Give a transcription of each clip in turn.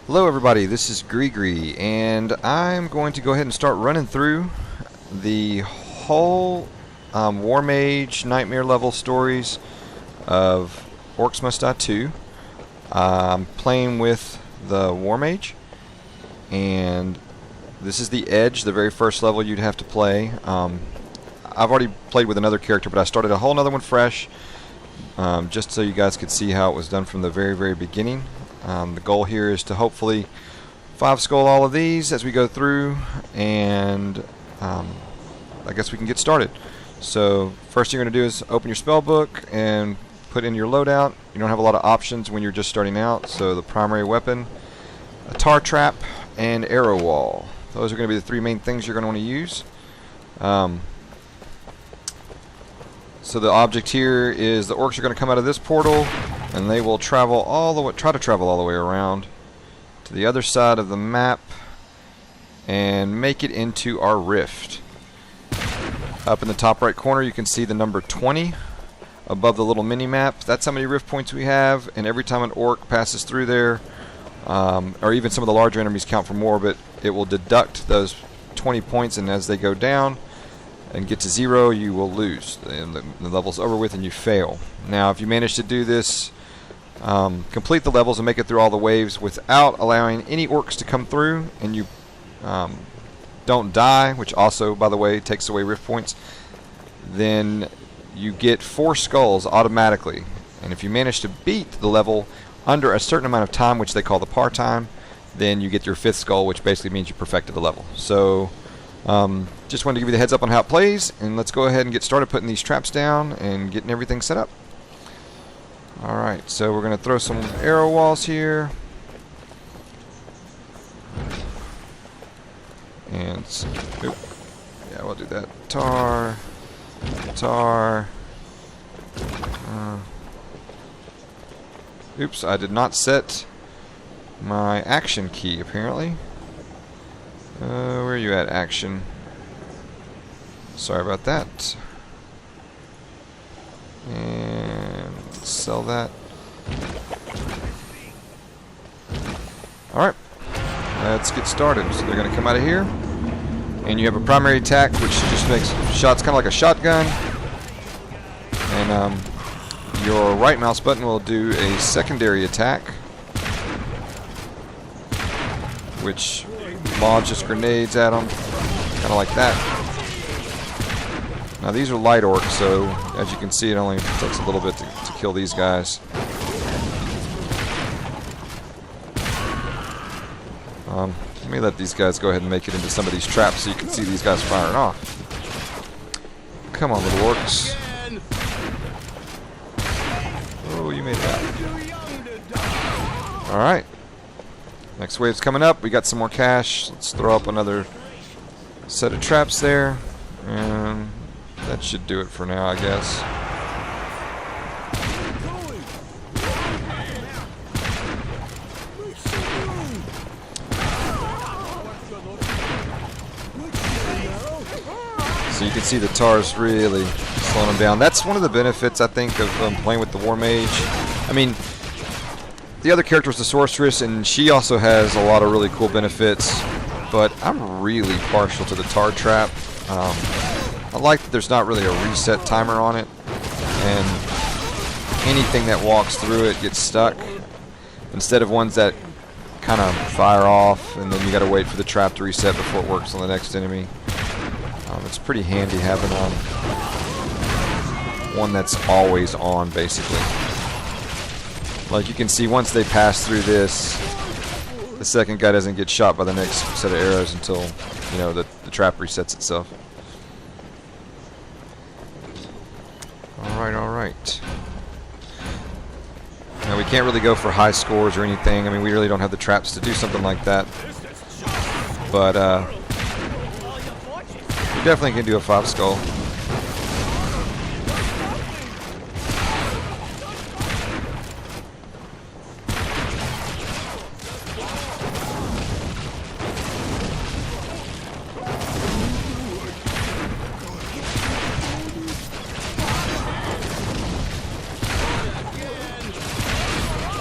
Hello everybody, this is Gree, and I'm going to go ahead and start running through the whole Warmage Nightmare level stories of Orcs Must Die 2. I'm playing with the Warmage, and this is the Edge, the very first level you'd have to play. I've already played with another character, but I started a whole nother one fresh, just so you guys could see how it was done from the very beginning. The goal here is to hopefully 5-skull all of these as we go through, and I guess we can get started. So first thing you're going to do is open your spell book and put in your loadout. You don't have a lot of options when you're just starting out, so the primary weapon, a tar trap, and arrow wall. Those are going to be the three main things you're going to want to use. So the object here is the orcs are going to come out of this portal, and they will travel try to travel all the way around to the other side of the map and make it into our rift. Up in the top right corner you can see the number 20 above the little mini map. That's how many rift points we have, and every time an orc passes through there, or even some of the larger enemies count for more, but it will deduct those 20 points, and as they go down and get to 0, you will lose. The level's over with and you fail. Now if you manage to do this, complete the levels and make it through all the waves without allowing any orcs to come through, and you don't die, which also, by the way, takes away rift points, then you get 4 skulls automatically. And if you manage to beat the level under a certain amount of time, which they call the par time, then you get your 5th skull, which basically means you perfected the level. So just wanted to give you the heads up on how it plays, and let's go ahead and get started putting these traps down and getting everything set up. Alright, so we're going to throw some arrow walls here. And, yeah, we'll do that. Tar. Oops, I did not set my action key, apparently. Where are you at, action? Sorry about that. And sell that. Alright, let's get started. So they're going to come out of here, and you have a primary attack which just makes shots kind of like a shotgun, and your right mouse button will do a secondary attack which launches grenades at them, kind of like that. Now these are light orcs, so as you can see it only takes a little bit to kill these guys. Let me let these guys go ahead and make it into some of these traps so you can see these guys firing off. Come on, little orcs. Oh, you made that. Alright. Next wave's coming up. We got some more cash. Let's throw up another set of traps there. And that should do it for now, I guess. So you can see the tars really slowing them down. That's one of the benefits, I think, of playing with the Warmage. I mean, the other character is the sorceress, and she also has a lot of really cool benefits, but I'm really partial to the tar trap. I like that there's not really a reset timer on it, and anything that walks through it gets stuck, instead of ones that kind of fire off and then you gotta wait for the trap to reset before it works on the next enemy. It's pretty handy having one that's always on, basically. Like you can see, once they pass through this, the second guy doesn't get shot by the next set of arrows until, you know, the trap resets itself. Alright. Now we can't really go for high scores or anything. I mean, we really don't have the traps to do something like that. But we definitely can do a 5-skull.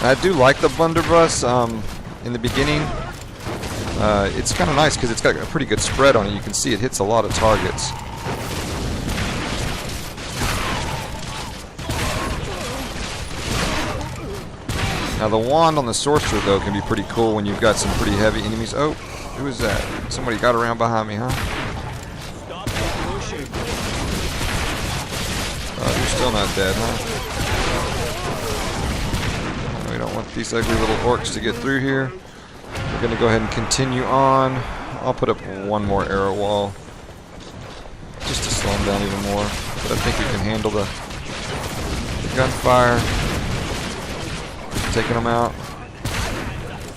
I do like the blunderbuss. in the beginning. It's kind of nice because it's got a pretty good spread on it. You can see it hits a lot of targets. Now the wand on the sorcerer though can be pretty cool when you've got some pretty heavy enemies. Oh, who is that? Somebody got around behind me, huh? Oh, you're still not dead, huh? We don't want these ugly little orcs to get through here. We're going to go ahead and continue on. I'll put up one more arrow wall just to slow them down even more. But I think we can handle the gunfire. Taking them out.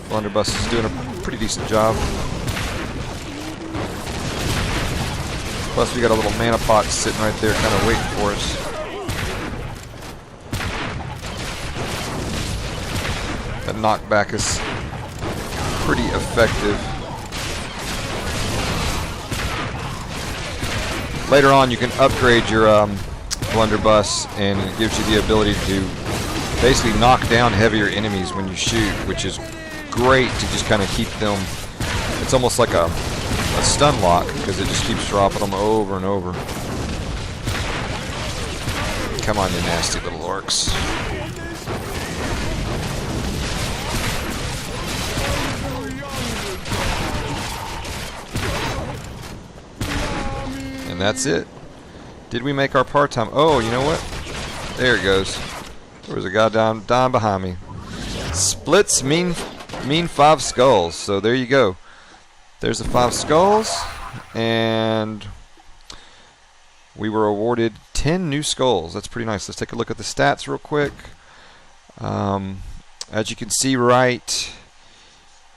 Blunderbuss is doing a pretty decent job. Plus we got a little mana pot sitting right there kind of waiting for us. That knockback is pretty effective. Later on you can upgrade your blunderbuss and it gives you the ability to basically knock down heavier enemies when you shoot, which is great to just kind of keep them. It's almost like a stun lock because it just keeps dropping them over and over. Come on, you nasty little orcs. And that's it. Did we make our part-time? Oh, you know what? There it goes. There was a guy down behind me. Splits mean 5 skulls. So there you go. There's the 5 skulls, and we were awarded 10 new skulls. That's pretty nice. Let's take a look at the stats real quick. As you can see right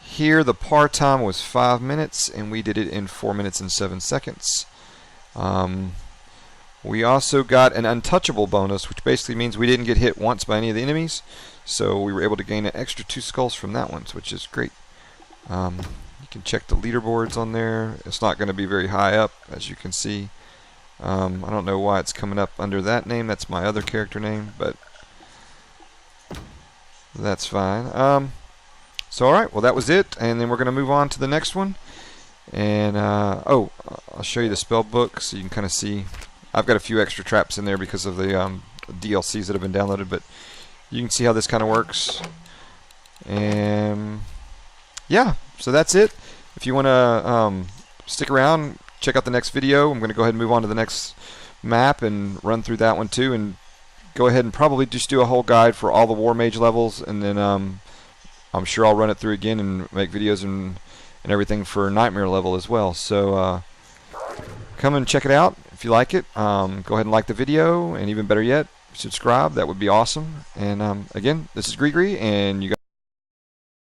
here, the par time was 5 minutes, and we did it in 4 minutes and 7 seconds. We also got an untouchable bonus, which basically means we didn't get hit once by any of the enemies. So we were able to gain an extra 2 skulls from that one, which is great. You can check the leaderboards on there. It's not going to be very high up, as you can see. I don't know why it's coming up under that name. That's my other character name, but that's fine. So alright, well that was it. And then we're going to move on to the next one. And, oh, I'll show you the spell book so you can kind of see. I've got a few extra traps in there because of the DLCs that have been downloaded, but you can see how this kind of works. And yeah, so that's it. If you want to stick around, check out the next video. I'm going to go ahead and move on to the next map and run through that one too, and go ahead and probably just do a whole guide for all the Warmage levels, and then I'm sure I'll run it through again and make videos and everything for Nightmare level as well. So come and check it out if you like it. Go ahead and like the video, and even better yet, subscribe. That would be awesome. And again, this is Gree, and you guys